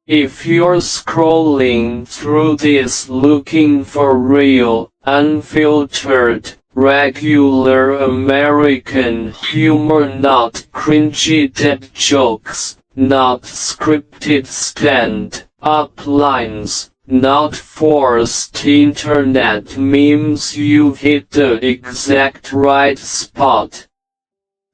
If you're scrolling through this looking for real, unfiltered, regular American humor, not cringy dead jokes, not scripted stand-up lines, not forced internet memes, you've hit the exact right spot.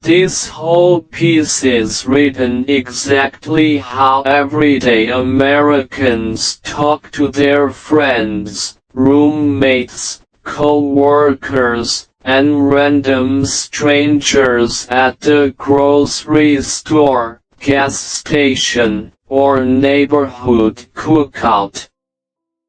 This whole piece is written exactly how everyday Americans talk to their friends, roommates, co-workers, and random strangers at the grocery store, gas station, or neighborhood cookout.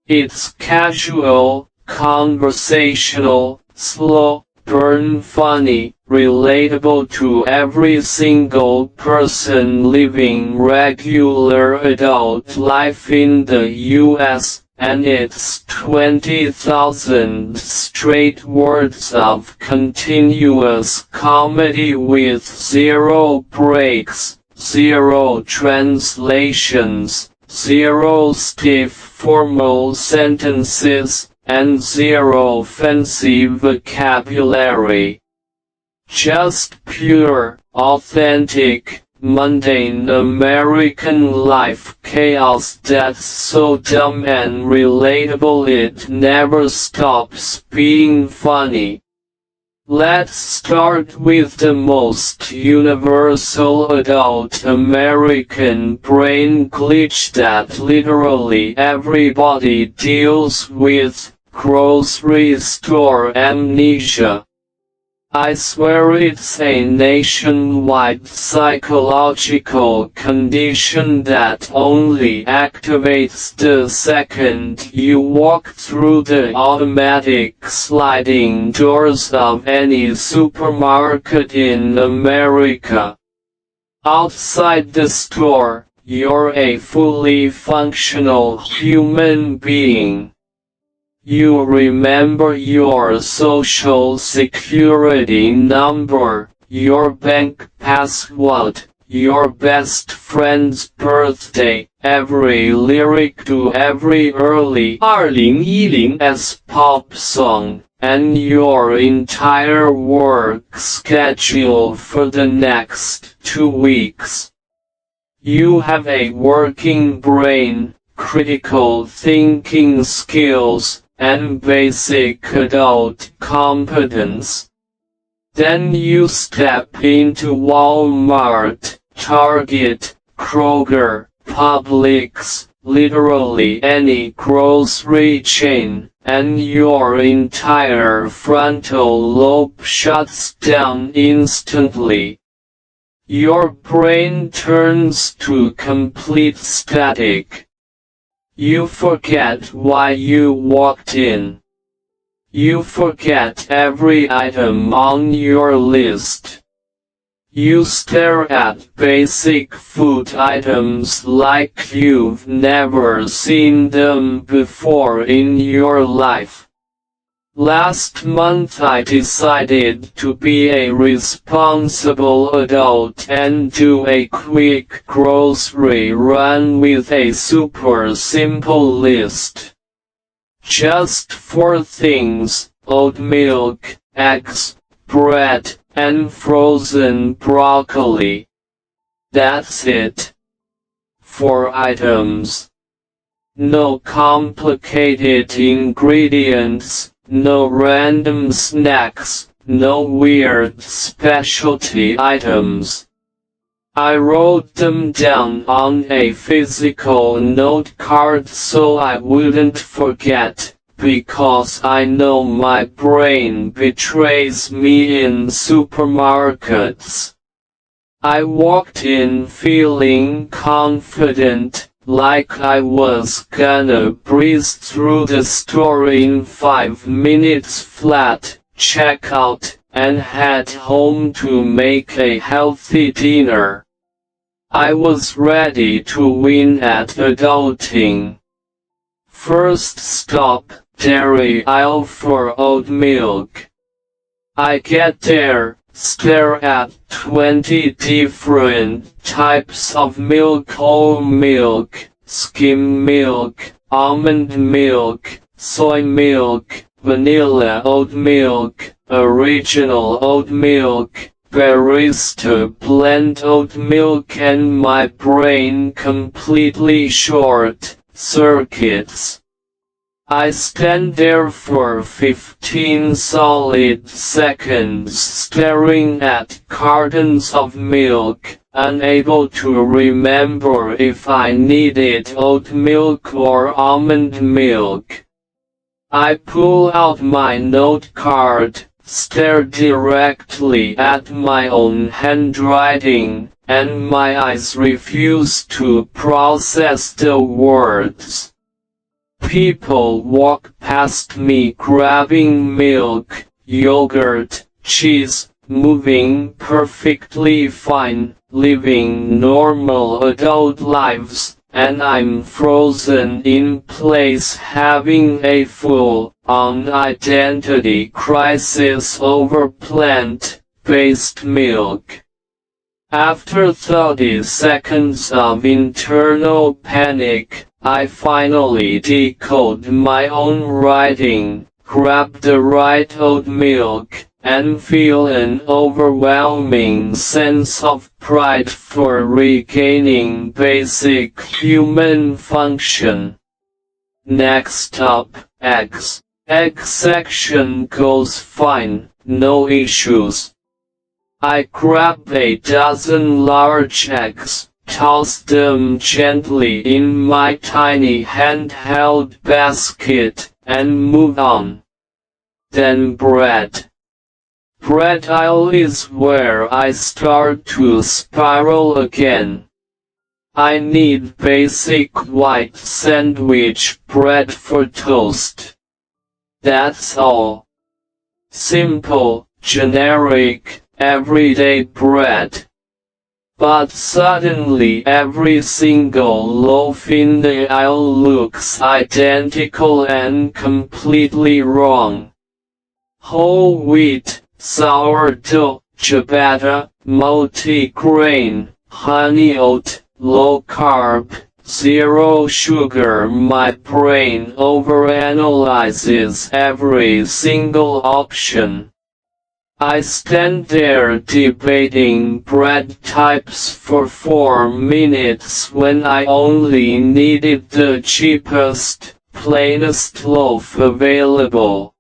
It's casual, conversational, slow burn funny, relatable to every single person living regular adult life in the US, and it's 20,000 straight words of continuous comedy with zero breaks, zero translations, zero stiff formal sentences, and zero fancy vocabulary. Just pure, authentic, mundane American life chaos that's so dumb and relatable it never stops being funny. Let's start with the most universal adult American brain glitch that literally everybody deals with: grocery store amnesia. I swear it's a nationwide psychological condition that only activates the second you walk through the automatic sliding doors of any supermarket in America. Outside the store, you're a fully functional human being. You remember your social security number, your bank password, your best friend's birthday, every lyric to every early 2010s pop song, and your entire work schedule for the next 2 weeks. You have a working brain, critical thinking skills, and basic adult competence. Then you step into Walmart, Target, Kroger, Publix, literally any grocery chain, and your entire frontal lobe shuts down instantly. Your brain turns to complete static. You forget why you walked in. You forget every item on your list. You stare at basic food items like you've never seen them before in your life. Last month I decided to be a responsible adult and do a quick grocery run with a super simple list. Just 4 things: oat milk, eggs, bread, and frozen broccoli. That's it. 4 items. No complicated ingredients. No random snacks, no weird specialty items. I wrote them down on a physical note card so I wouldn't forget, because I know my brain betrays me in supermarkets. I walked in feeling confident, like I was gonna breeze through the store in 5 minutes flat, check out, and head home to make a healthy dinner. I was ready to win at adulting. First stop, dairy aisle for oat milk. I get there, stare at 20 different types of milk: whole milk, skim milk, almond milk, soy milk, vanilla oat milk, original oat milk, barista blend oat milk, and my brain completely short circuits. I stand there for 15 solid seconds staring at cartons of milk, unable to remember if I needed oat milk or almond milk. I pull out my note card, stare directly at my own handwriting, and my eyes refuse to process the words. People walk past me grabbing milk, yogurt, cheese, moving perfectly fine, living normal adult lives, and I'm frozen in place having a full-on identity crisis over plant-based milk. After 30 seconds of internal panic, I finally decode my own writing, grab the right oat milk, and feel an overwhelming sense of pride for regaining basic human function. Next up, eggs. Egg section goes fine, no issues. I grab a dozen large eggs, toss them gently in my tiny handheld basket, and move on. Then bread. Bread aisle is where I start to spiral again. I need basic white sandwich bread for toast. That's all. Simple, generic, everyday bread. But suddenly every single loaf in the aisle looks identical and completely wrong. Whole wheat, sourdough, ciabatta, multigrain, honey oat, low carb, zero sugar. My brain overanalyzes every single option. I stand there debating bread types for 4 minutes when I only needed the cheapest, plainest loaf available.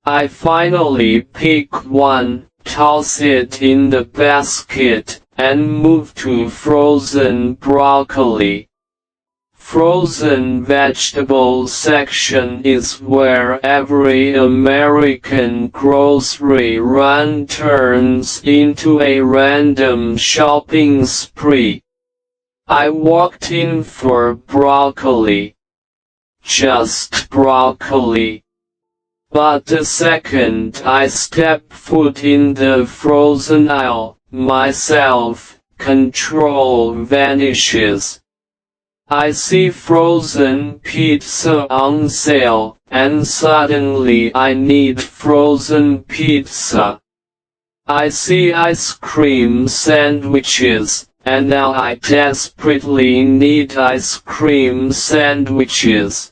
I finally pick one, toss it in the basket, and move to frozen broccoli. Frozen vegetable section is where every American grocery run turns into a random shopping spree. I walked in for broccoli. Just broccoli. But the second I step foot in the frozen aisle, my self-control vanishes. I see frozen pizza on sale, and suddenly I need frozen pizza. I see ice cream sandwiches, and now I desperately need ice cream sandwiches.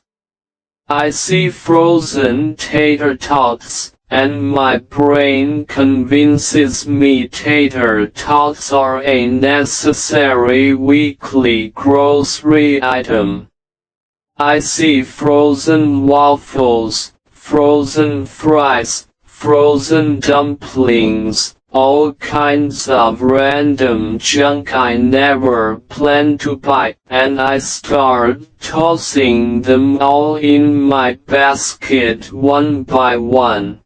I see frozen tater tots, and my brain convinces me tater tots are a necessary weekly grocery item. I see frozen waffles, frozen fries, frozen dumplings, all kinds of random junk I never planned to buy, and I start tossing them all in my basket one by one.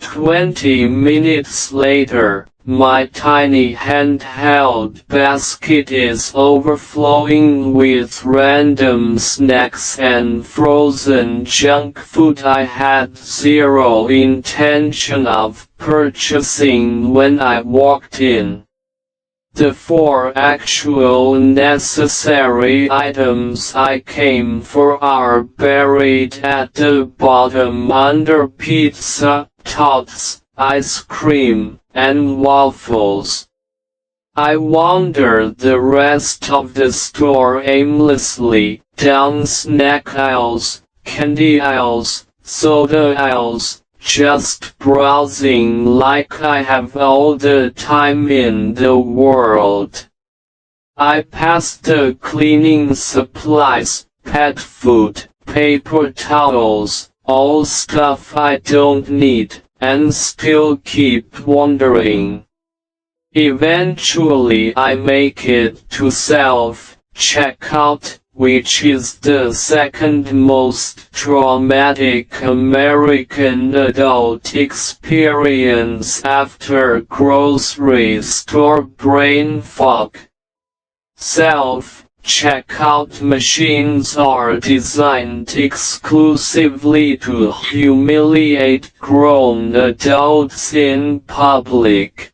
20 minutes later, my tiny handheld basket is overflowing with random snacks and frozen junk food I had zero intention of purchasing when I walked in. The 4 actual necessary items I came for are buried at the bottom under pizza, tots, ice cream, and waffles. I wander the rest of the store aimlessly, down snack aisles, candy aisles, soda aisles, just browsing like I have all the time in the world. I pass the cleaning supplies, pet food, paper towels, all stuff I don't need, and still keep wandering. Eventually I make it to self-checkout, which is the second most traumatic American adult experience after grocery store brain fog. Self-checkout machines are designed exclusively to humiliate grown adults in public.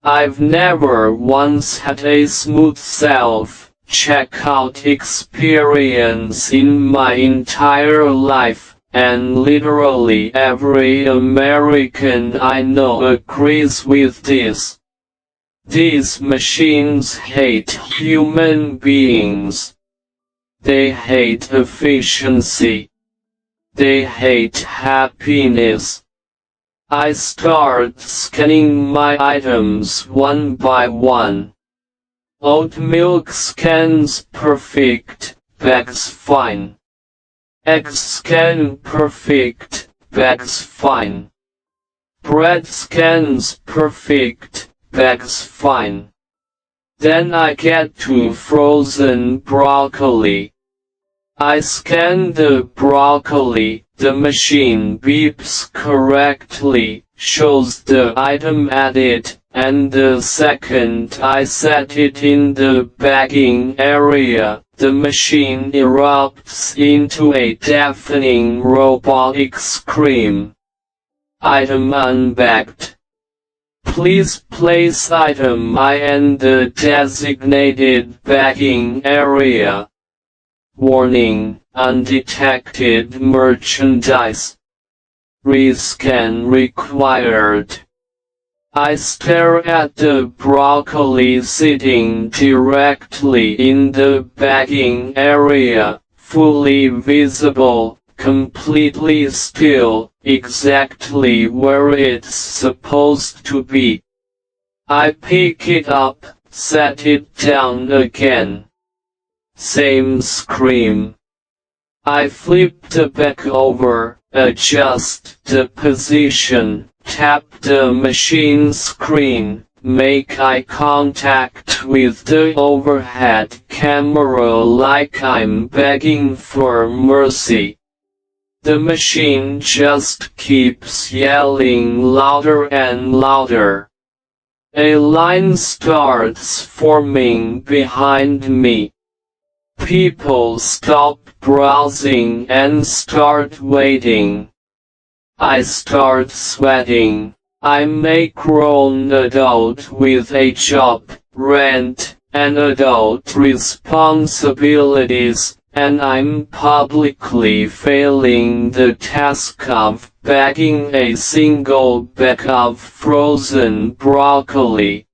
I've never once had a smooth self-checkout experience in my entire life, and literally every American I know agrees with this. These machines hate human beings. They hate efficiency. They hate happiness. I start scanning my items one by one. Oat milk scans perfect, bags fine. Eggs scan perfect, bags fine. Bread scans perfect, bags fine. Then I get to frozen broccoli. I scan the broccoli, the machine beeps correctly, shows the item added, and the second I set it in the bagging area, the machine erupts into a deafening robotic scream. Item unbagged. Please place item I in the designated bagging area. Warning, undetected merchandise. Rescan required. I stare at the broccoli sitting directly in the bagging area, fully visible, completely still, exactly where it's supposed to be. I pick it up, set it down again. Same scream. I flip the bag over, adjust the position, tap the machine screen, make eye contact with the overhead camera like I'm begging for mercy. The machine just keeps yelling louder and louder. A line starts forming behind me. People stop browsing and start waiting. I start sweating. I'm a grown adult with a job, rent, and adult responsibilities, and I'm publicly failing the task of bagging a single bag of frozen broccoli.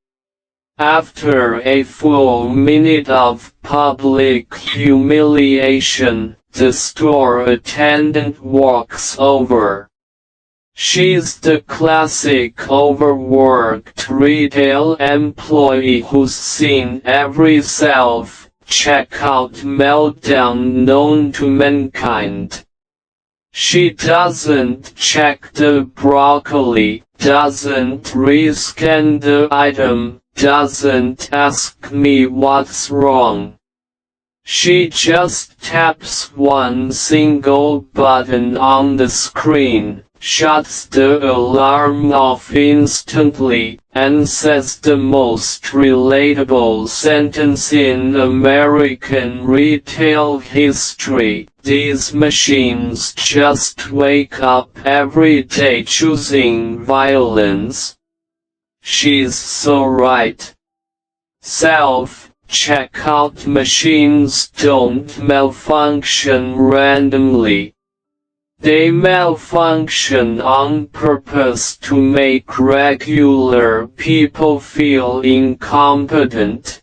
After a full minute of public humiliation, the store attendant walks over. She's the classic overworked retail employee who's seen every self-checkout meltdown known to mankind. She doesn't check the broccoli, doesn't rescan the item, doesn't ask me what's wrong. She just taps one single button on the screen, shuts the alarm off instantly, and says the most relatable sentence in American retail history: "These machines just wake up every day choosing violence." She's so right. Self-checkout machines don't malfunction randomly. They malfunction on purpose to make regular people feel incompetent.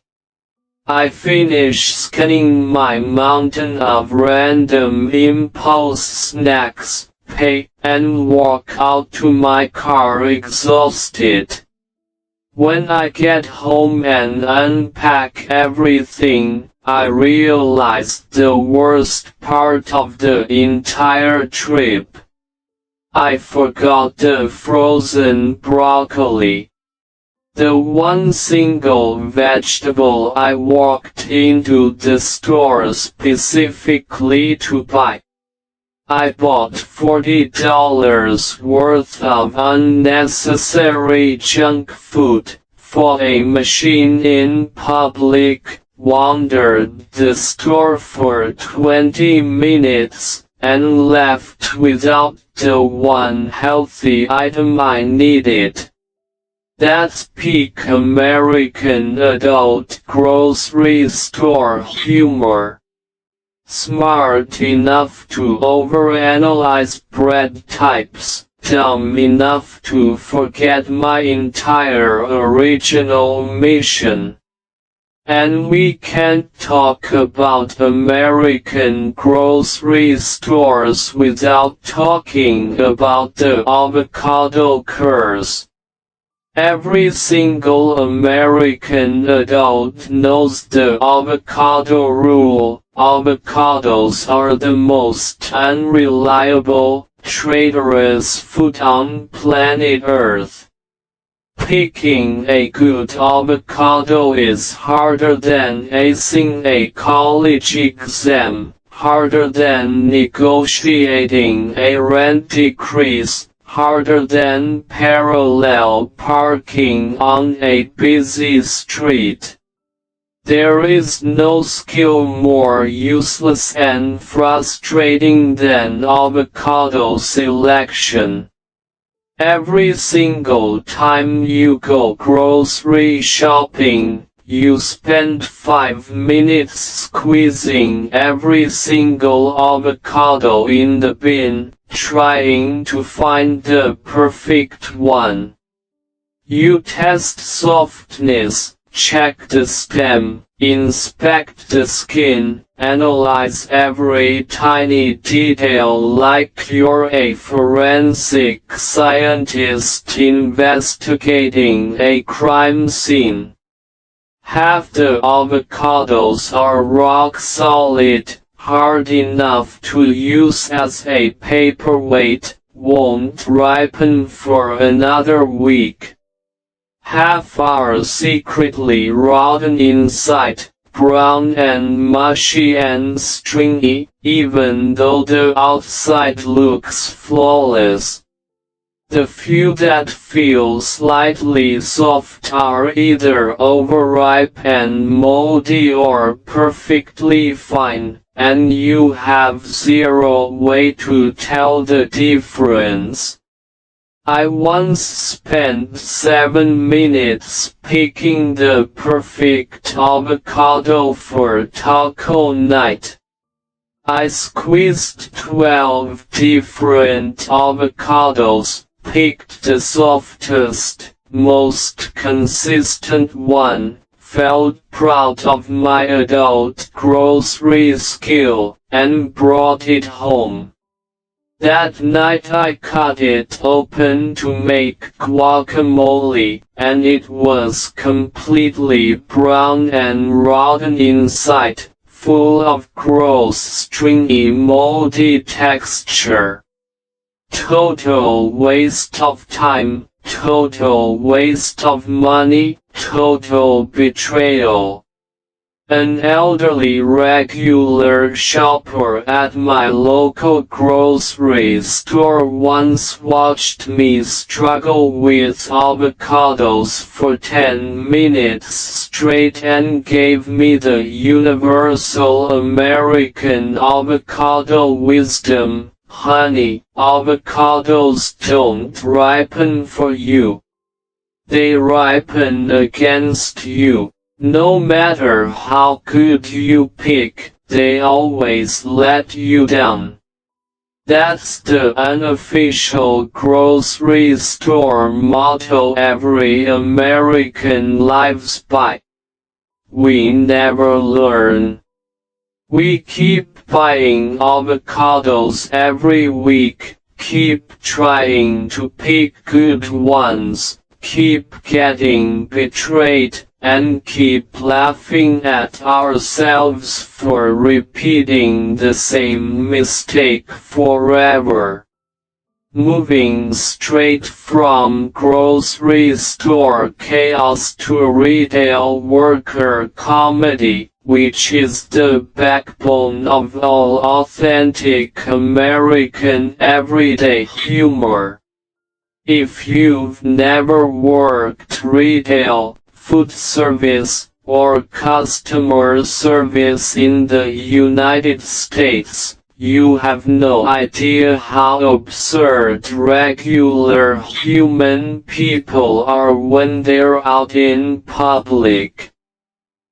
I finish scanning my mountain of random impulse snacks, pay, and walk out to my car exhausted. When I get home and unpack everything, I realize the worst part of the entire trip. I forgot the frozen broccoli. The one single vegetable I walked into the store specifically to buy. I bought $40 worth of unnecessary junk food for a machine in public, wandered the store for 20 minutes, and left without the one healthy item I needed. That's peak American adult grocery store humor. Smart enough to overanalyze bread types, dumb enough to forget my entire original mission. And we can't talk about American grocery stores without talking about the avocado curse. Every single American adult knows the avocado rule. Avocados are the most unreliable, traitorous food on planet Earth. Picking a good avocado is harder than acing a college exam, harder than negotiating a rent decrease, harder than parallel parking on a busy street. There is no skill more useless and frustrating than avocado selection. Every single time you go grocery shopping, you spend 5 minutes squeezing every single avocado in the bin, trying to find the perfect one. You test softness, check the stem, inspect the skin, analyze every tiny detail like you're a forensic scientist investigating a crime scene. Half the avocados are rock solid, hard enough to use as a paperweight, won't ripen for another week. Half are secretly rotten inside, brown and mushy and stringy, even though the outside looks flawless. The few that feel slightly soft are either overripe and moldy or perfectly fine, and you have zero way to tell the difference. I once spent 7 minutes picking the perfect avocado for taco night. I squeezed 12 different avocados, picked the softest, most consistent one, felt proud of my adult grocery skill, and brought it home. That night I cut it open to make guacamole, and it was completely brown and rotten inside, full of gross stringy moldy texture. Total waste of time, total waste of money, total betrayal. An elderly regular shopper at my local grocery store once watched me struggle with avocados for 10 minutes straight and gave me the universal American avocado wisdom: honey, avocados don't ripen for you. They ripen against you. No matter how good you pick, they always let you down. That's the unofficial grocery store motto every American lives by. We never learn. We keep buying avocados every week, keep trying to pick good ones, keep getting betrayed, and keep laughing at ourselves for repeating the same mistake forever. Moving straight from grocery store chaos to retail worker comedy, which is the backbone of all authentic American everyday humor. If you've never worked retail, food service, or customer service in the United States, you have no idea how absurd regular human people are when they're out in public.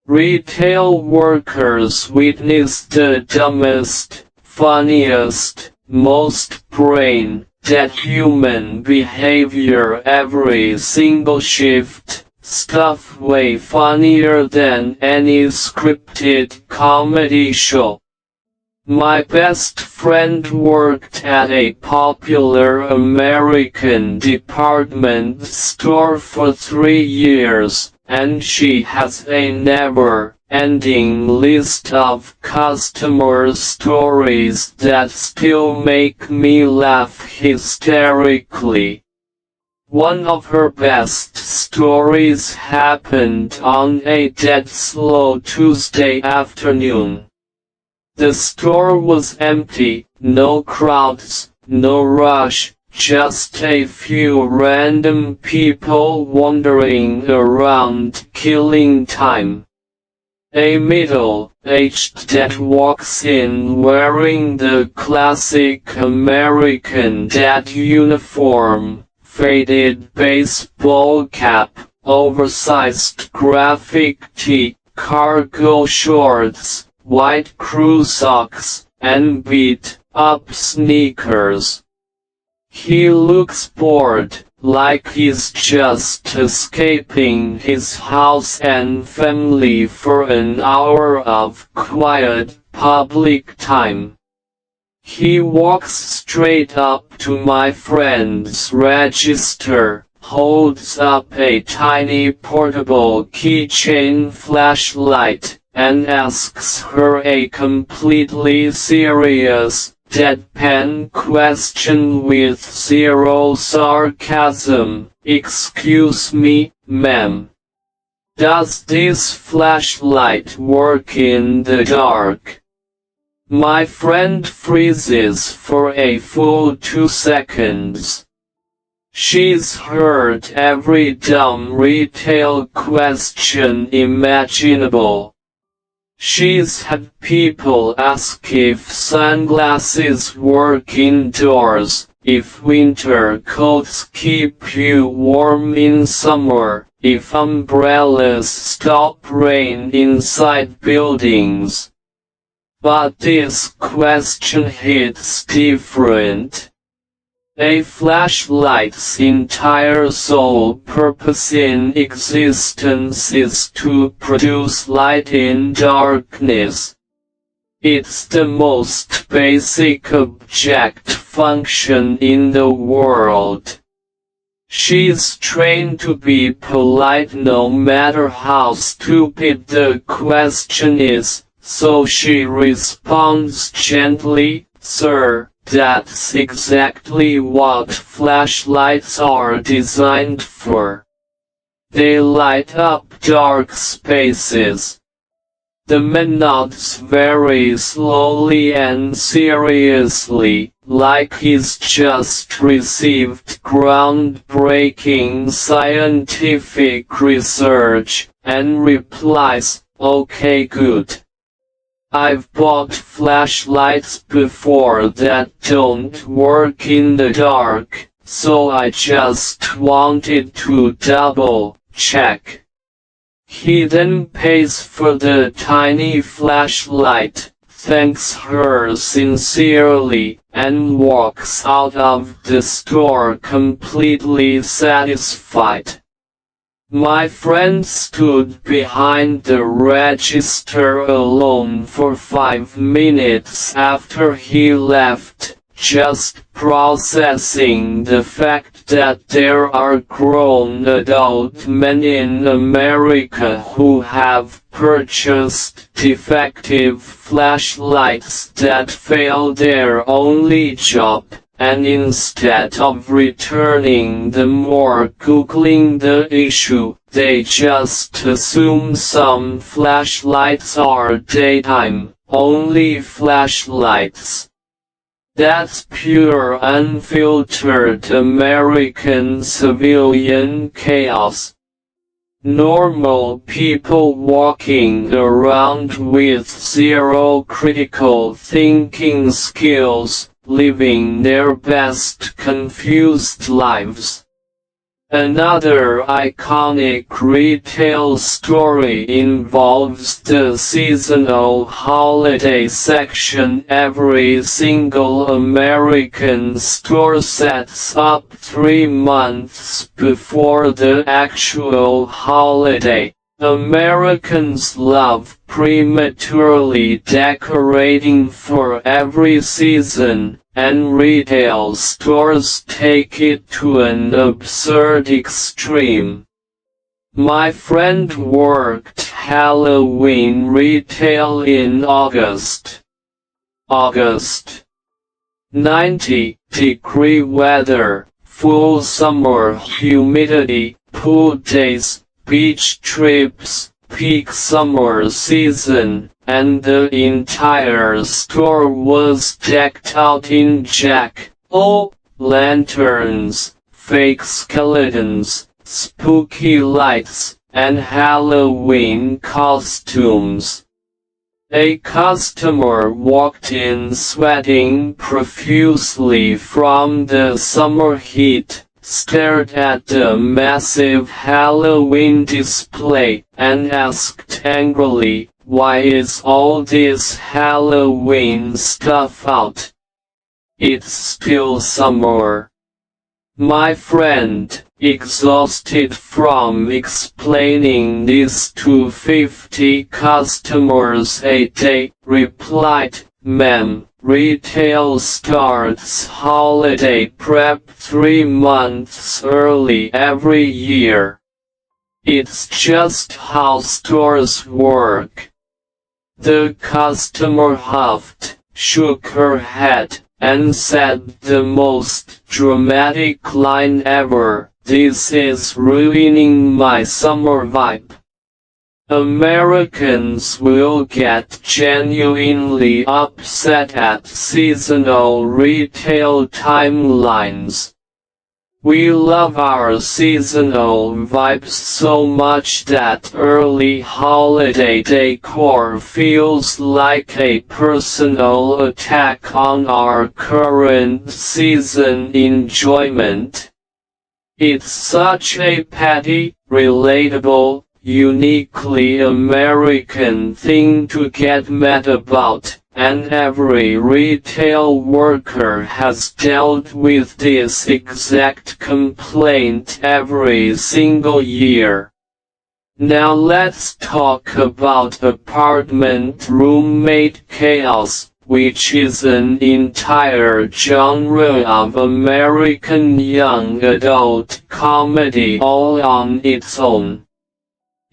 Retail workers witness the dumbest, funniest, most brain-dead human behavior every single shift. Stuff way funnier than any scripted comedy show. My best friend worked at a popular American department store for 3 years, and she has a never-ending list of customer stories that still make me laugh hysterically. One of her best stories happened on a dead slow Tuesday afternoon. The store was empty, no crowds, no rush, just a few random people wandering around killing time. A middle-aged dad walks in wearing the classic American dad uniform. Faded baseball cap, oversized graphic tee, cargo shorts, white crew socks, and beat-up sneakers. He looks bored, like he's just escaping his house and family for an hour of quiet public time. He walks straight up to my friend's register, holds up a tiny portable keychain flashlight, and asks her a completely serious, deadpan question with zero sarcasm. "Excuse me, ma'am. Does this flashlight work in the dark?" My friend freezes for a full 2 seconds. She's heard every dumb retail question imaginable. She's had people ask if sunglasses work indoors, if winter coats keep you warm in summer, if umbrellas stop rain inside buildings. But this question hits different. A flashlight's entire sole purpose in existence is to produce light in darkness. It's the most basic object function in the world. She's trained to be polite no matter how stupid the question is. So she responds gently, "Sir, that's exactly what flashlights are designed for. They light up dark spaces." The man nods very slowly and seriously, like he's just received groundbreaking scientific research, and replies, "Okay, good. I've bought flashlights before that don't work in the dark, so I just wanted to double check." He then pays for the tiny flashlight, thanks her sincerely, and walks out of the store completely satisfied. My friend stood behind the register alone for 5 minutes after he left, just processing the fact that there are grown adult men in America who have purchased defective flashlights that fail their only job, and instead of returning them or Googling the issue, they just assume some flashlights are daytime-only flashlights. That's pure unfiltered American civilian chaos. Normal people walking around with zero critical thinking skills, living their best confused lives. Another iconic retail story involves the seasonal holiday section. Every single American store sets up 3 months before the actual holiday. Americans love prematurely decorating for every season, and retail stores take it to an absurd extreme. My friend worked Halloween retail in August. 90-degree weather, full summer humidity, pool days, beach trips, peak summer season, and the entire store was decked out in jack-o'-lanterns, fake skeletons, spooky lights, and Halloween costumes. A customer walked in sweating profusely from the summer heat, stared at the massive Halloween display, and asked angrily, "Why is all this Halloween stuff out? It's still summer." My friend, exhausted from explaining this to 50 customers a day, replied, "Ma'am, retail starts holiday prep 3 months early every year. It's just how stores work." The customer huffed, shook her head, and said the most dramatic line ever, "This is ruining my summer vibe." Americans will get genuinely upset at seasonal retail timelines. We love our seasonal vibes so much that early holiday decor feels like a personal attack on our current season enjoyment. It's such a petty, relatable, uniquely American thing to get mad about, and every retail worker has dealt with this exact complaint every single year. Now let's talk about apartment roommate chaos, which is an entire genre of American young adult comedy all on its own.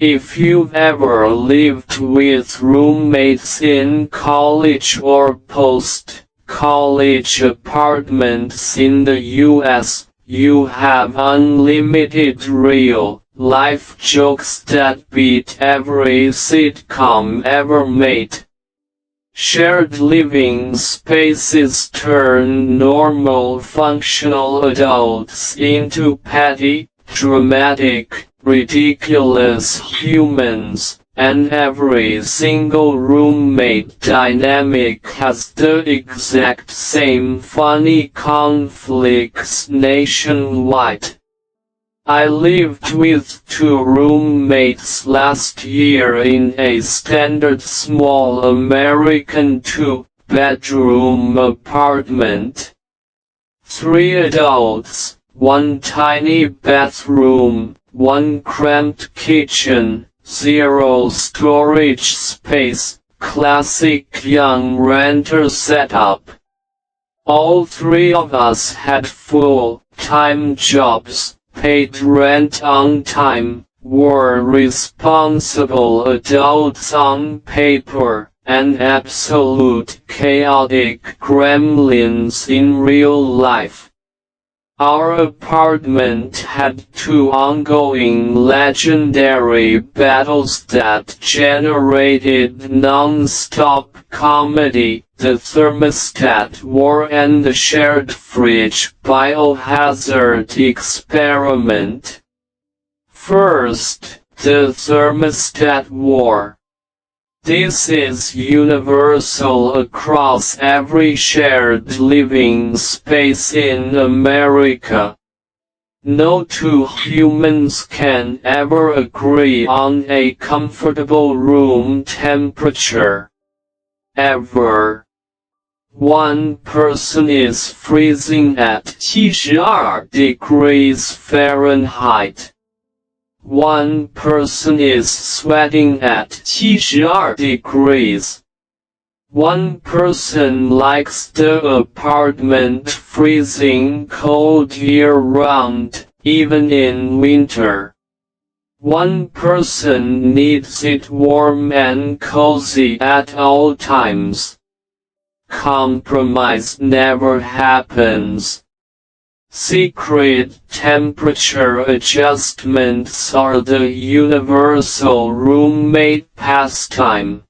If you've ever lived with roommates in college or post-college apartments in the US, you have unlimited real-life jokes that beat every sitcom ever made. Shared living spaces turn normal functional adults into petty, dramatic, ridiculous humans, and every single roommate dynamic has the exact same funny conflicts nationwide. I lived with 2 roommates last year in a standard small American 2-bedroom apartment. 3 adults, 1 tiny bathroom, 1 cramped kitchen, 0 storage space, classic young renter setup. All 3 of us had full-time jobs, paid rent on time, were responsible adults on paper, and absolute chaotic gremlins in real life. Our apartment had 2 ongoing legendary battles that generated non-stop comedy: the thermostat war and the shared fridge biohazard experiment. First, the thermostat war. This is universal across every shared living space in America. No 2 humans can ever agree on a comfortable room temperature. Ever. One person is freezing at 72 degrees Fahrenheit. One person is sweating at 72 degrees. One person likes the apartment freezing cold year-round, even in winter. One person needs it warm and cozy at all times. Compromise never happens. Secret temperature adjustments are the universal roommate pastime.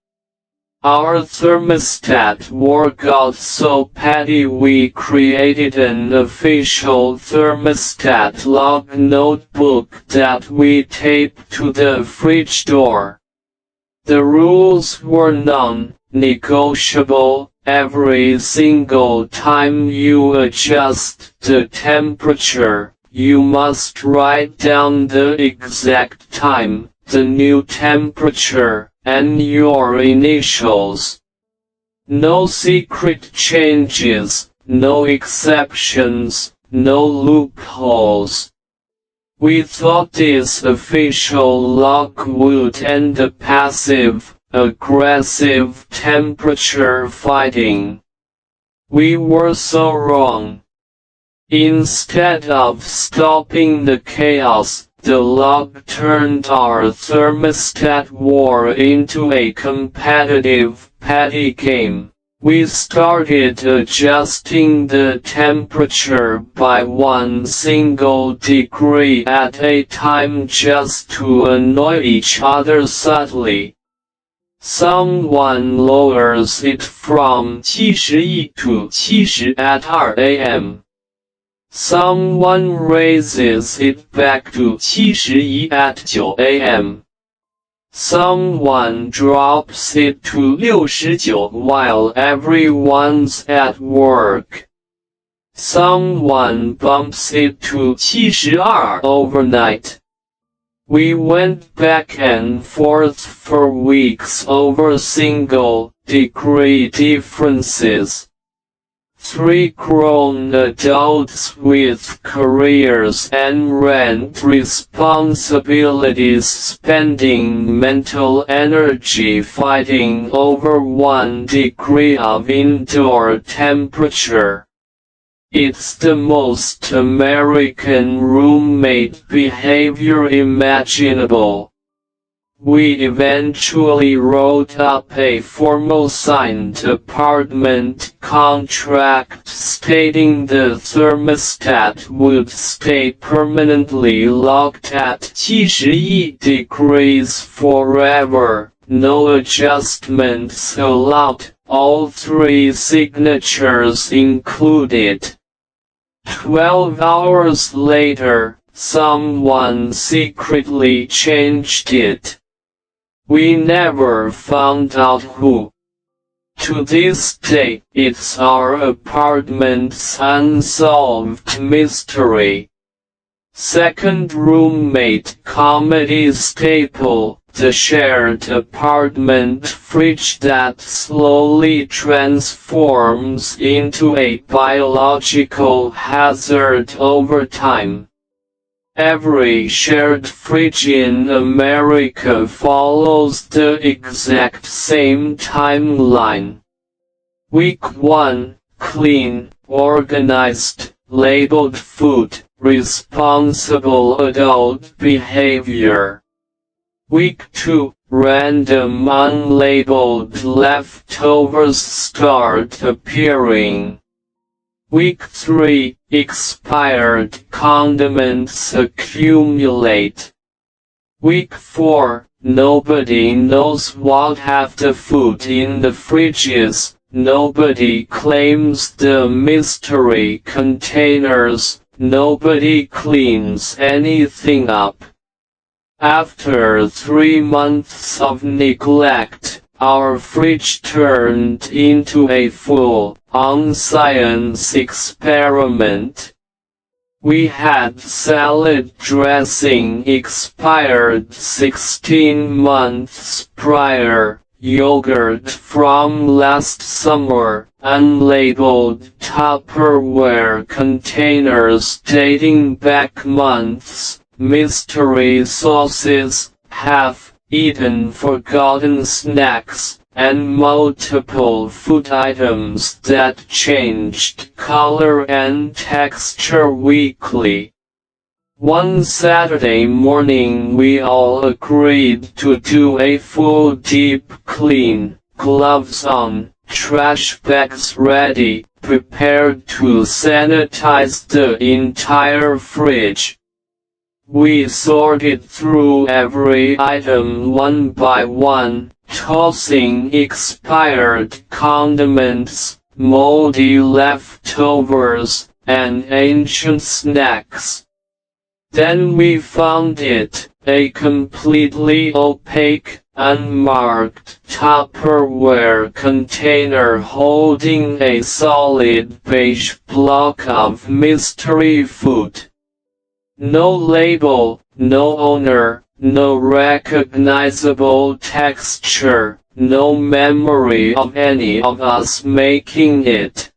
Our thermostat war got so petty we created an official thermostat log notebook that we taped to the fridge door. The rules were non-negotiable. Every single time you adjust the temperature, you must write down the exact time, the new temperature, and your initials. No secret changes, no exceptions, no loopholes. We thought this official log would end the passive-aggressive temperature fighting. We were so wrong. Instead of stopping the chaos, the log turned our thermostat war into a competitive, petty game. We started adjusting the temperature by 1 single degree at a time just to annoy each other subtly. Someone lowers it from 71 to 70 at 2 a.m. Someone raises it back to 71 at 9 a.m. Someone drops it to 69 while everyone's at work. Someone bumps it to 72 overnight. We went back and forth for weeks over single-degree differences. 3 grown adults with careers and rent responsibilities spending mental energy fighting over 1 degree of indoor temperature. It's the most American roommate behavior imaginable. We eventually wrote up a formal signed apartment contract stating the thermostat would stay permanently locked at 71 degrees forever, no adjustments allowed, all 3 signatures included. 12 hours later, someone secretly changed it. We never found out who. To this day, it's our apartment's unsolved mystery. Second roommate comedy staple, the shared apartment fridge that slowly transforms into a biological hazard over time. Every shared fridge in America follows the exact same timeline. Week 1, clean, organized, labeled food, responsible adult behavior. Week 2, random unlabeled leftovers start appearing. Week 3, expired condiments accumulate. Week 4, nobody knows what half the food in the fridge is. Nobody claims the mystery containers. Nobody cleans anything up. After 3 months of neglect, our fridge turned into a full-on science experiment. We had salad dressing expired 16 months prior, yogurt from last summer, unlabeled Tupperware containers dating back months, mystery sauces, half-eaten forgotten snacks, and multiple food items that changed color and texture weekly. One Saturday morning we all agreed to do a full deep clean, gloves on, trash bags ready, prepared to sanitize the entire fridge. We sorted through every item one by one, tossing expired condiments, moldy leftovers, and ancient snacks. Then we found it, a completely opaque, unmarked Tupperware container holding a solid beige block of mystery food. No label, no owner, no recognizable texture, no memory of any of us making it.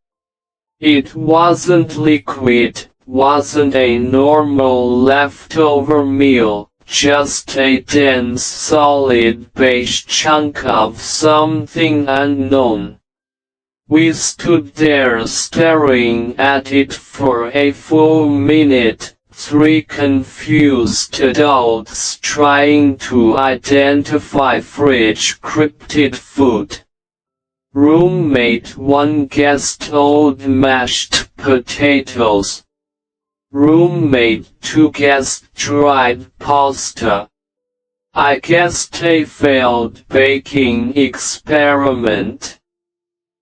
It wasn't liquid, wasn't a normal leftover meal, just a dense solid beige chunk of something unknown. We stood there staring at it for a full minute, 3 confused adults trying to identify fridge cryptid food. Roommate 1 guessed old mashed potatoes. Roommate 2 guessed dried pasta. I guessed a failed baking experiment.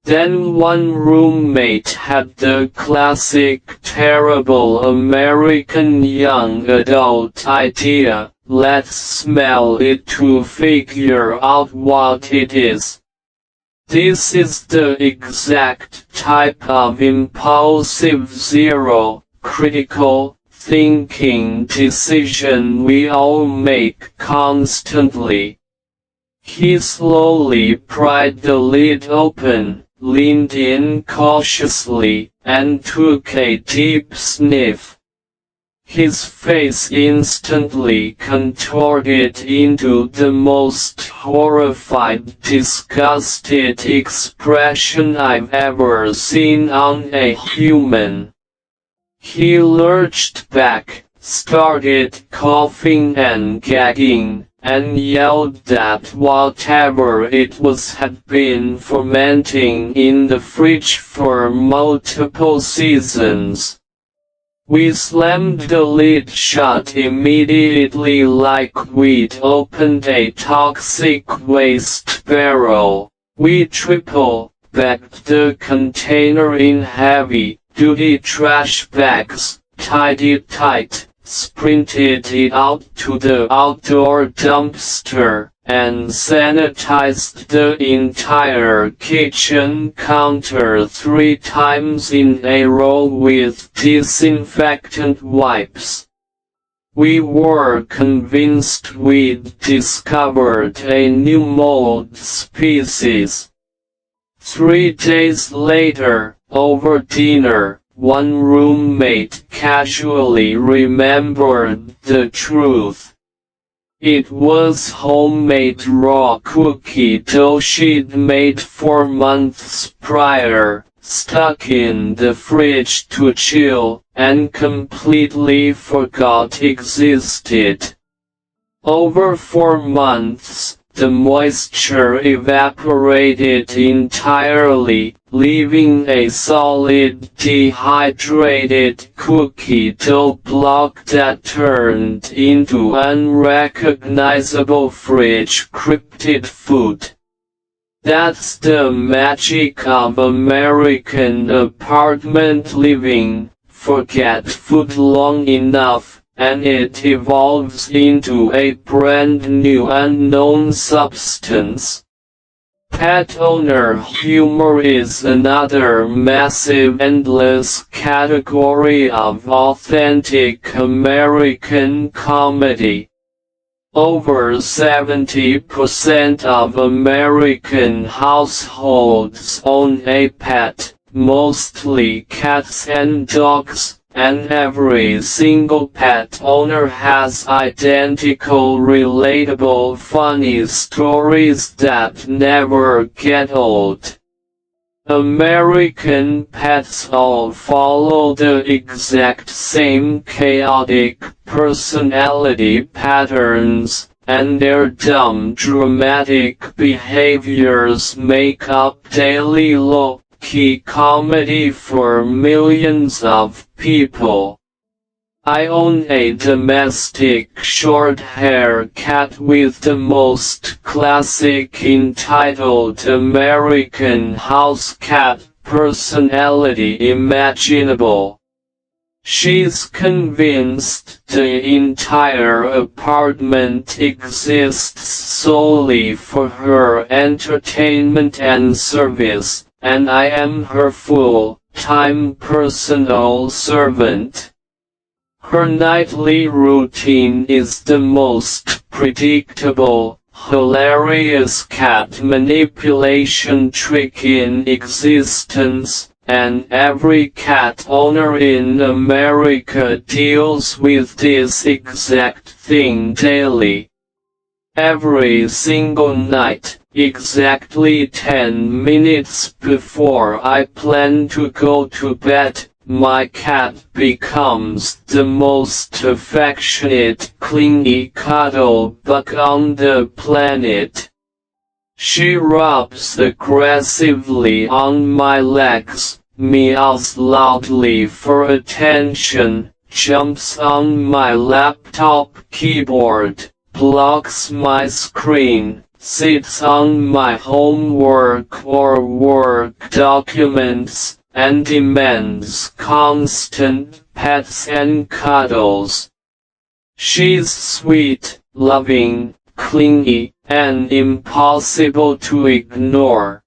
Then one roommate had the classic terrible American young adult idea, let's smell it to figure out what it is. This is the exact type of impulsive zero, critical, thinking decision we all make constantly. He slowly pried the lid open, leaned in cautiously, and took a deep sniff. His face instantly contorted into the most horrified, disgusted expression I've ever seen on a human. He lurched back, started coughing and gagging, and yelled that whatever it was had been fermenting in the fridge for multiple seasons. We slammed the lid shut immediately like we'd opened a toxic waste barrel. We triple-bagged the container in heavy-duty trash bags, tied it tight, sprinted it out to the outdoor dumpster, and sanitized the entire kitchen counter 3 times in a row with disinfectant wipes. We were convinced we'd discovered a new mold species. 3 days later, over dinner, one roommate casually remembered the truth. It was homemade raw cookie dough she'd made 4 months prior, stuck in the fridge to chill, and completely forgot existed. Over 4 months, the moisture evaporated entirely, leaving a solid dehydrated cookie dough block that turned into unrecognizable fridge-cryptid food. That's the magic of American apartment living. Forget food long enough, and it evolves into a brand new unknown substance. Pet owner humor is another massive endless category of authentic American comedy. Over 70% of American households own a pet, mostly cats and dogs, and every single pet owner has identical relatable funny stories that never get old. American pets all follow the exact same chaotic personality patterns, and their dumb dramatic behaviors make up daily low-key comedy for millions of people. I own a domestic short-hair cat with the most classic entitled American house cat personality imaginable. She's convinced the entire apartment exists solely for her entertainment and service, and I am her full-time personal servant. Her nightly routine is the most predictable, hilarious cat manipulation trick in existence, and every cat owner in America deals with this exact thing daily. Every single night, exactly 10 minutes before I plan to go to bed, my cat becomes the most affectionate, clingy cuddle bug on the planet. She rubs aggressively on my legs, meows loudly for attention, jumps on my laptop keyboard, blocks my screen, sits on my homework or work documents, and demands constant pets and cuddles. She's sweet, loving, clingy, and impossible to ignore.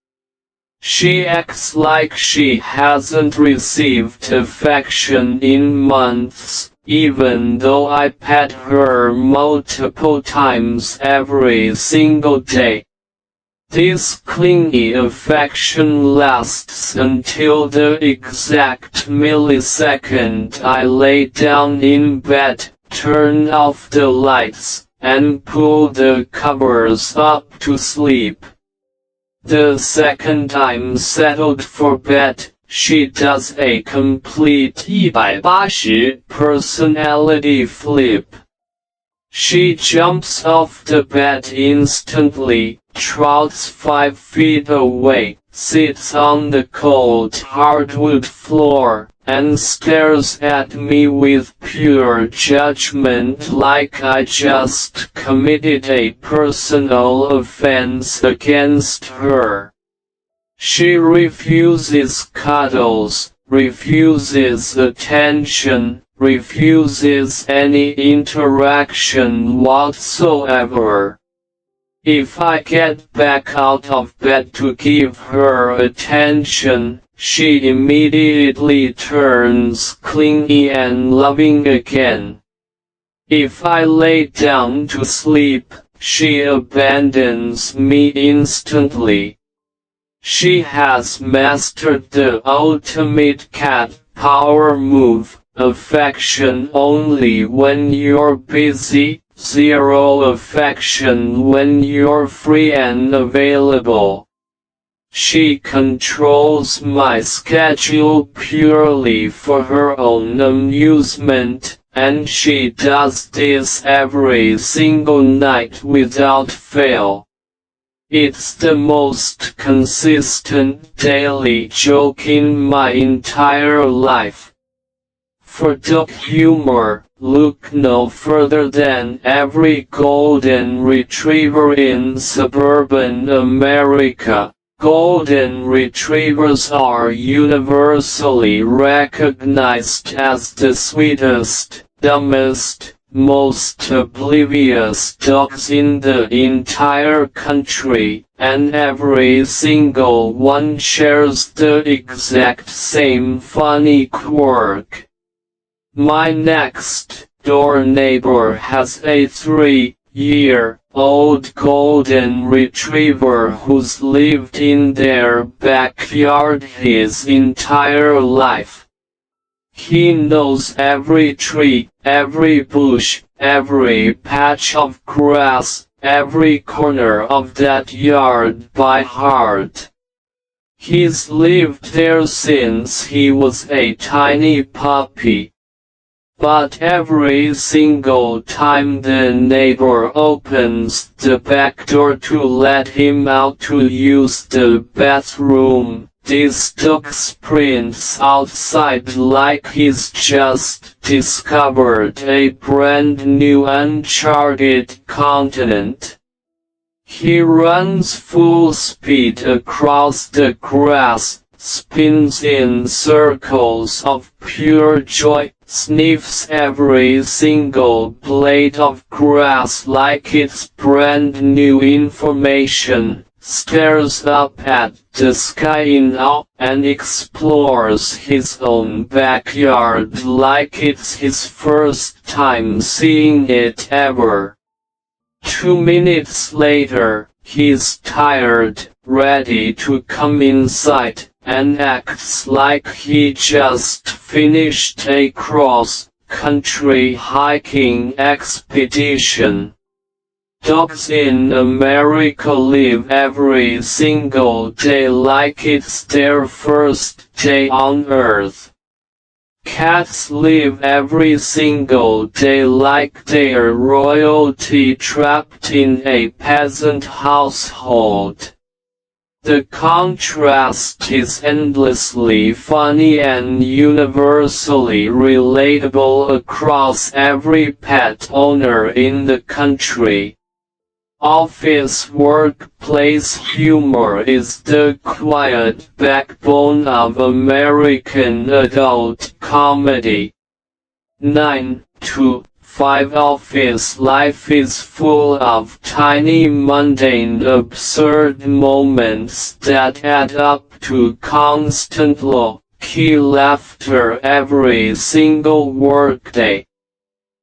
She acts like she hasn't received affection in months, even though I pet her multiple times every single day. This clingy affection lasts until the exact millisecond I lay down in bed, turn off the lights, and pull the covers up to sleep. The second I'm settled for bed, she does a complete 180 personality flip. She jumps off the bed instantly, trots 5 feet away, sits on the cold hardwood floor, and stares at me with pure judgment like I just committed a personal offense against her. She refuses cuddles, refuses attention, refuses any interaction whatsoever. If I get back out of bed to give her attention, she immediately turns clingy and loving again. If I lay down to sleep, she abandons me instantly. She has mastered the ultimate cat power move, affection only when you're busy, zero affection when you're free and available. She controls my schedule purely for her own amusement, and she does this every single night without fail. It's the most consistent daily joke in my entire life. For dark humor, look no further than every golden retriever in suburban America. Golden retrievers are universally recognized as the sweetest, dumbest, most oblivious dogs in the entire country, and every single one shares the exact same funny quirk. My next door neighbor has a 3-year-old golden retriever who's lived in their backyard his entire life. He knows every tree, every bush, every patch of grass, every corner of that yard by heart. He's lived there since he was a tiny puppy. But every single time the neighbor opens the back door to let him out to use the bathroom, this dog sprints outside like he's just discovered a brand new uncharted continent. He runs full speed across the grass, spins in circles of pure joy, sniffs every single blade of grass like it's brand new information, stares up at the sky in awe, and explores his own backyard like it's his first time seeing it ever. 2 minutes later, he's tired, ready to come inside, and acts like he just finished a cross-country hiking expedition. Dogs in America live every single day like it's their first day on Earth. Cats live every single day like they're royalty trapped in a peasant household. The contrast is endlessly funny and universally relatable across every pet owner in the country. Office workplace humor is the quiet backbone of American adult comedy. 9 to 5 Office life is full of tiny mundane absurd moments that add up to constant low-key laughter every single workday.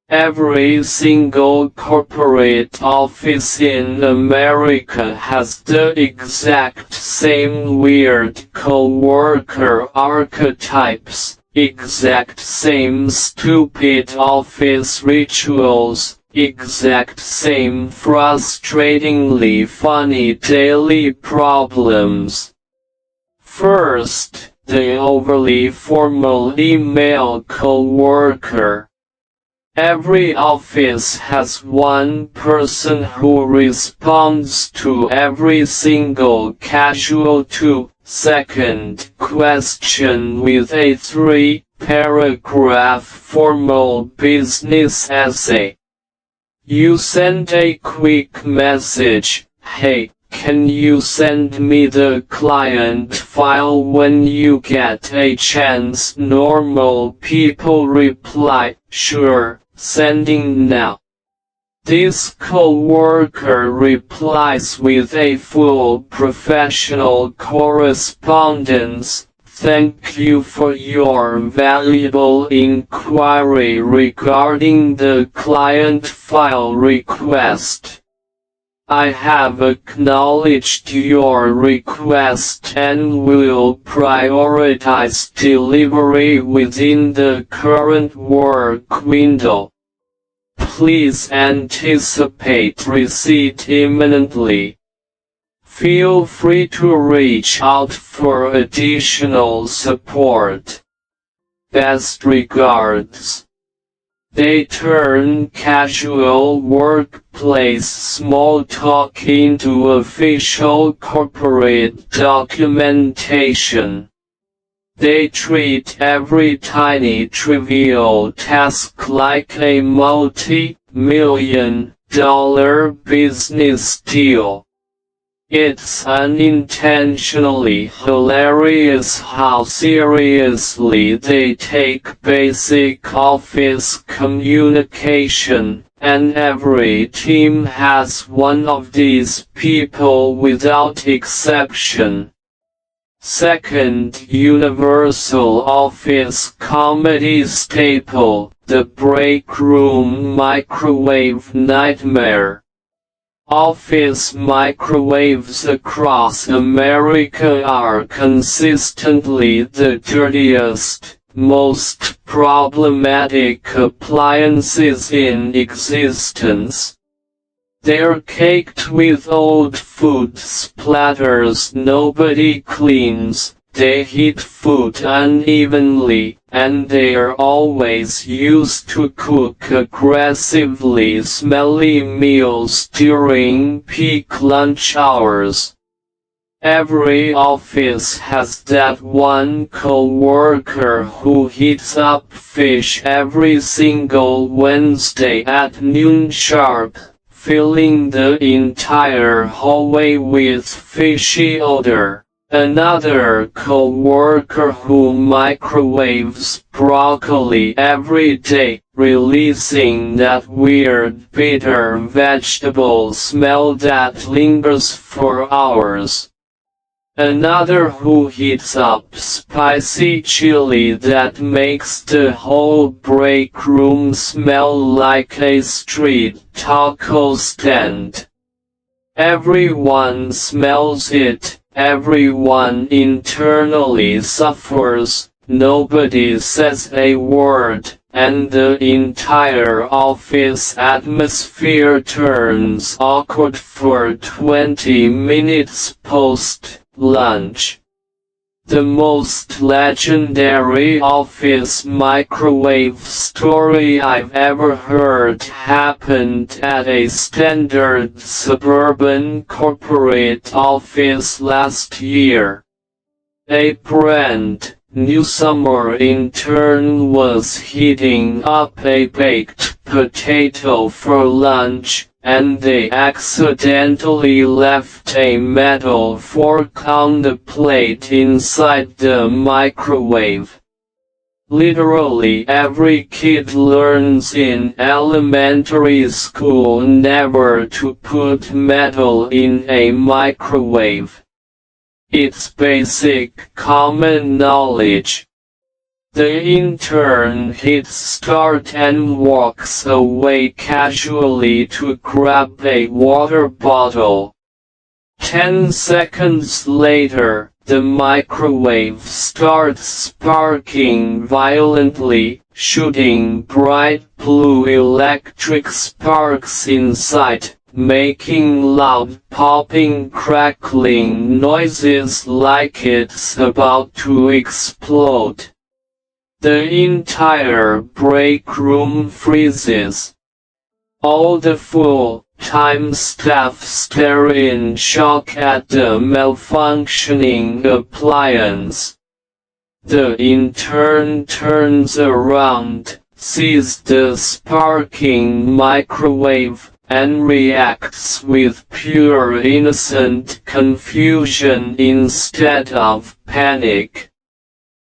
Every single corporate office in America has the exact same weird co-worker archetypes, exact same stupid office rituals, exact same frustratingly funny daily problems. First, the overly formal email co-worker. Every office has one person who responds to every single casual 2-second question with a 3-paragraph formal business essay. You send a quick message, "Hey, can you send me the client file when you get a chance?" Normal people reply, "Sure, sending now." This co-worker replies with a full professional correspondence, Thank you for your valuable inquiry regarding the client file request. I have acknowledged your request and will prioritize delivery within the current work window. Please anticipate receipt imminently. Feel free to reach out for additional support. Best regards. They turn casual workplace small talk into official corporate documentation. They treat every tiny trivial task like a multi-million-dollar business deal. It's unintentionally hilarious how seriously they take basic office communication, and every team has one of these people without exception. Second universal office comedy staple, the break room microwave nightmare. Office microwaves across America are consistently the dirtiest, most problematic appliances in existence. They're caked with old food splatters nobody cleans, they heat food unevenly, and they're always used to cook aggressively smelly meals during peak lunch hours. Every office has that one co-worker who heats up fish every single Wednesday at noon sharp, filling the entire hallway with fishy odor. Another co-worker who microwaves broccoli every day, releasing that weird bitter vegetable smell that lingers for hours. Another who heats up spicy chili that makes the whole break room smell like a street taco stand. Everyone smells it. Everyone internally suffers, nobody says a word, and the entire office atmosphere turns awkward for 20 minutes post-lunch. The most legendary office microwave story I've ever heard happened at a standard suburban corporate office last year. A brand new summer intern was heating up a baked potato for lunch, and they accidentally left a metal fork on the plate inside the microwave. Literally every kid learns in elementary school never to put metal in a microwave. It's basic common knowledge. The intern hits start and walks away casually to grab a water bottle. 10 seconds later, the microwave starts sparking violently, shooting bright blue electric sparks inside, making loud popping crackling noises like it's about to explode. The entire break room freezes. All the full-time staff stare in shock at the malfunctioning appliance. The intern turns around, sees the sparking microwave, and reacts with pure innocent confusion instead of panic.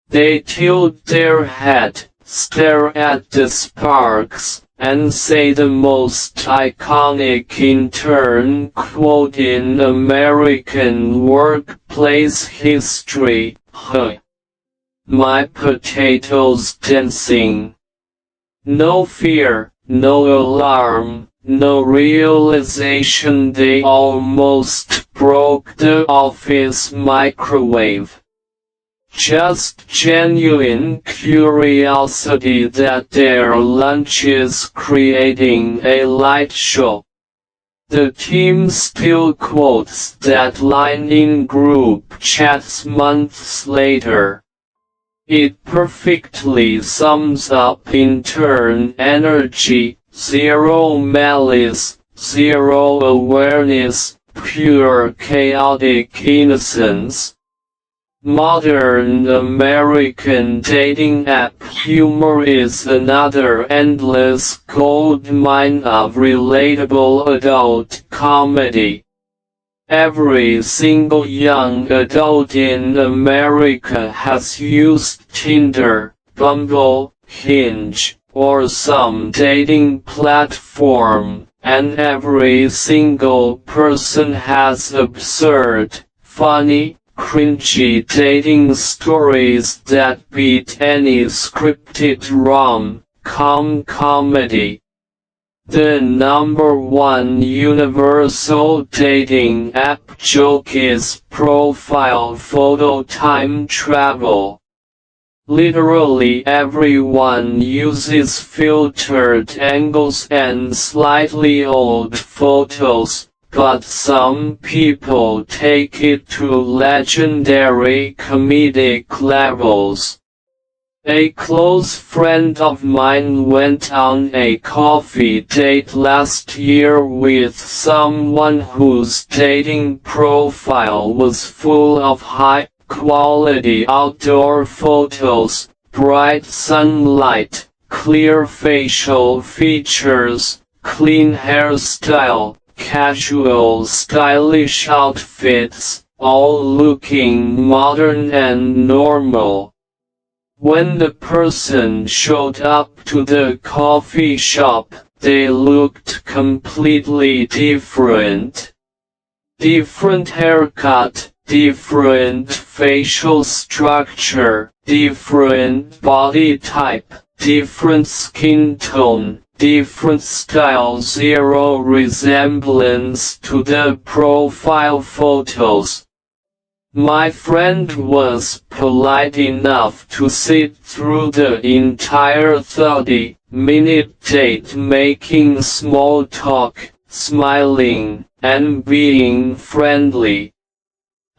They tilt their head, stare at the sparks, and say the most iconic intern quote in American workplace history, "Huh." my potatoes dancing. No fear, no alarm, no realization they almost broke the office microwave. Just genuine curiosity that their lunch is creating a light show. The team still quotes that line in group chats months later. It perfectly sums up intern energy, zero malice, zero awareness, pure chaotic innocence. Modern American dating app humor is another endless goldmine of relatable adult comedy. Every single young adult in America has used Tinder, Bumble, Hinge, or some dating platform, and every single person has absurd, funny, cringy dating stories that beat any scripted rom-com comedy. The number one universal dating app joke is profile photo time travel. Literally everyone uses filtered angles and slightly old photos, but some people take it to legendary comedic levels. A close friend of mine went on a coffee date last year with someone whose dating profile was full of high-quality outdoor photos, bright sunlight, clear facial features, clean hairstyle, casual stylish outfits, all looking modern and normal. When the person showed up to the coffee shop, they looked completely different. Different haircut, different facial structure, different body type, different skin tone, different style, zero resemblance to the profile photos. My friend was polite enough to sit through the entire 30-minute date making small talk, smiling, and being friendly.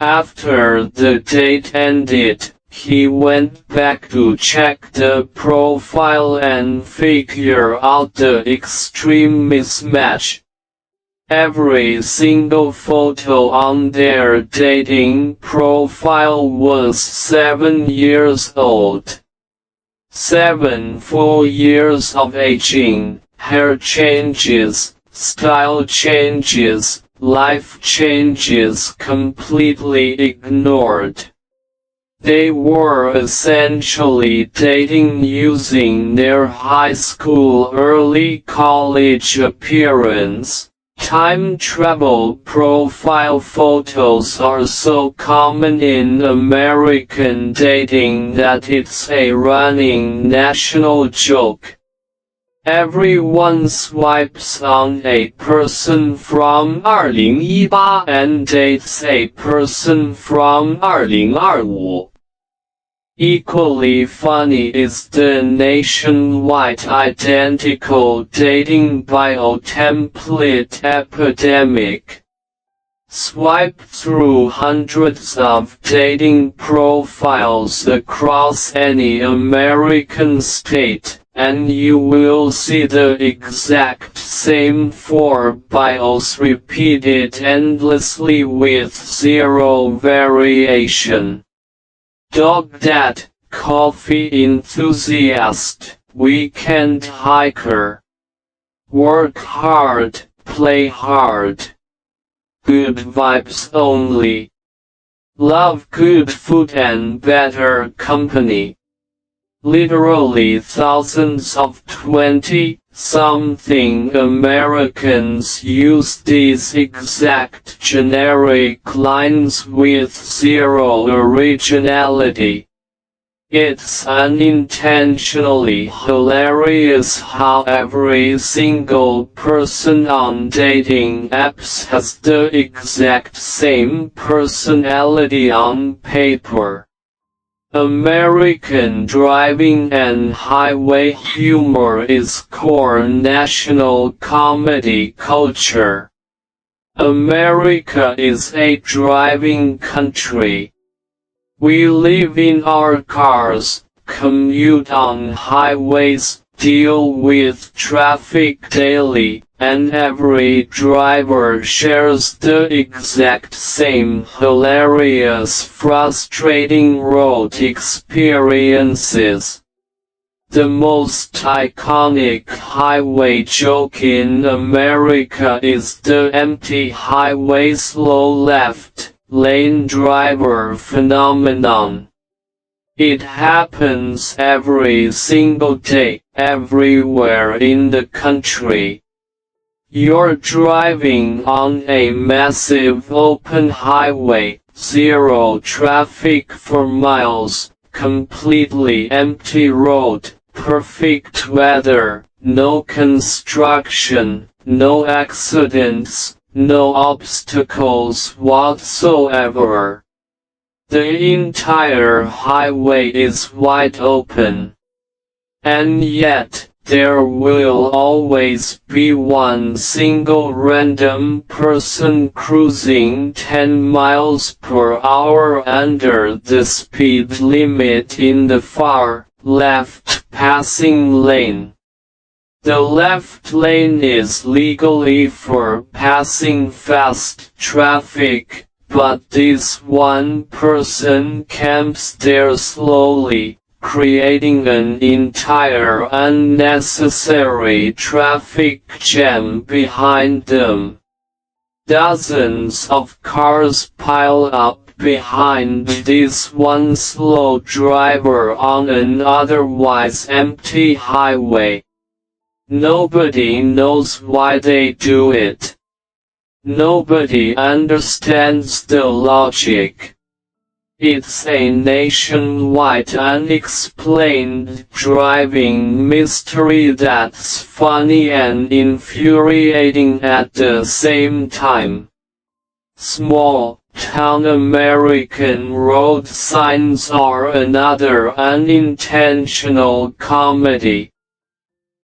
After the date ended, he went back to check the profile and figure out the extreme mismatch. Every single photo on their dating profile was 7 years old. 7 full years of aging, hair changes, style changes, life changes completely ignored. They were essentially dating using their high school early college appearance. Time travel profile photos are so common in American dating that it's a running national joke. Everyone swipes on a person from 2018 and dates a person from 2025. Equally funny is the nationwide identical dating bio template epidemic. Swipe through hundreds of dating profiles across any American state, and you will see the exact same 4 bios repeated endlessly with zero variation. Dog dad, coffee enthusiast, weekend hiker. Work hard, play hard. Good vibes only. Love good food and better company. Literally thousands of 20-something Americans use these exact generic lines with zero originality. It's unintentionally hilarious how every single person on dating apps has the exact same personality on paper. American driving and highway humor is core national comedy culture. America is a driving country. We live in our cars, commute on highways, deal with traffic daily, and every driver shares the exact same hilarious, frustrating road experiences. The most iconic highway joke in America is the empty highway slow left lane driver phenomenon. It happens every single day, everywhere in the country. You're driving on a massive open highway, zero traffic for miles, completely empty road, perfect weather, no construction, no accidents, no obstacles whatsoever. The entire highway is wide open. And yet, there will always be one single random person cruising 10 miles per hour under the speed limit in the far left passing lane. The left lane is legally for passing fast traffic, but this one person camps there slowly, creating an entire unnecessary traffic jam behind them. Dozens of cars pile up behind this one slow driver on an otherwise empty highway. Nobody knows why they do it. Nobody understands the logic. It's a nationwide unexplained driving mystery that's funny and infuriating at the same time. Small-town American road signs are another unintentional comedy.